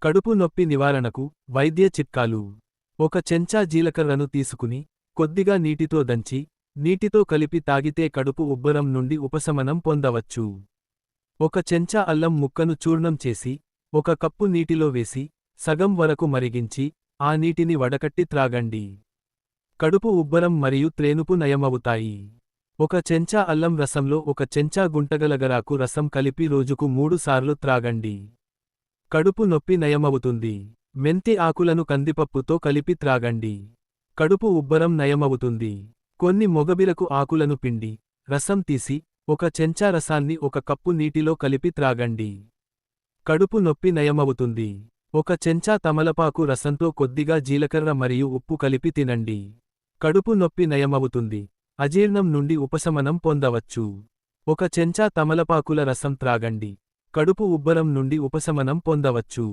కడుపు నొప్పి నివారణకు వైద్య చిట్కాలు. ఒక చెంచా జీలకర్రను తీసుకుని కొద్దిగా నీటితో దంచి నీటితో కలిపి తాగితే కడుపు ఉబ్బరం నుండి ఉపశమనం పొందవచ్చు. ఒక చెంచా అల్లం ముక్కను చూర్ణం చేసి ఒక కప్పు నీటిలో వేసి సగం వరకు మరిగించి ఆ నీటిని వడకట్టి త్రాగండి. కడుపు ఉబ్బరం మరియు త్రేనుపు నయమవుతాయి. ఒక చెంచా అల్లం రసంలో ఒక చెంచా గుంటగలగరాకు రసం కలిపి రోజుకు 3 సార్లు త్రాగండి. కడుపు నొప్పి నయమవుతుంది. మెంతి ఆకులను కందిపప్పుతో కలిపి త్రాగండి. కడుపు ఉబ్బరం నయమవుతుంది. కొన్ని మొగబిరకు ఆకులను పిండి రసం తీసి ఒక చెంచా రసాన్ని ఒక కప్పు నీటిలో కలిపి త్రాగండి. కడుపు నొప్పి నయమవుతుంది. ఒక చెంచా తమలపాకు రసంతో కొద్దిగా జీలకర్ర మరియు ఉప్పు కలిపి తినండి. కడుపు నొప్పి నయమవుతుంది. అజీర్ణం నుండి ఉపశమనం పొందవచ్చు. ఒక చెంచా తమలపాకుల రసం త్రాగండి. కడుపు ఉబ్బరం నుండి ఉపశమనం పొందవచ్చు.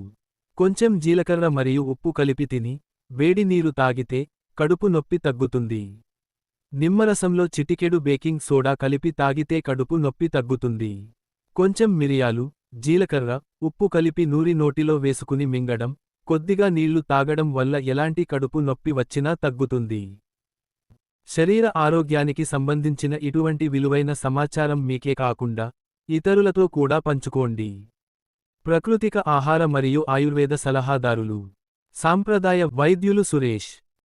కొంచెం జీలకర్ర మరియు ఉప్పు కలిపి తిని వేడి నీరు తాగితే కడుపు నొప్పి తగ్గుతుంది. నిమ్మరసంలో చిటికెడు బేకింగ్ సోడా కలిపి తాగితే కడుపు నొప్పి తగ్గుతుంది. కొంచెం మిరియాలు, జీలకర్ర, ఉప్పు కలిపి నూరి నోటిలో వేసుకుని మింగడం, కొద్దిగా నీళ్లు తాగడం వల్ల ఎలాంటి కడుపు నొప్పి వచ్చినా తగ్గుతుంది. శరీర ఆరోగ్యానికి సంబంధించిన ఇటువంటి విలువైన సమాచారం మీకే కాకుండా ఇతరులతో కూడా పంచుకోండి. ప్రకృతిక ఆహార మరియు ఆయుర్వేద సలహాదారులు, సాంప్రదాయ వైద్యులు సురేష్.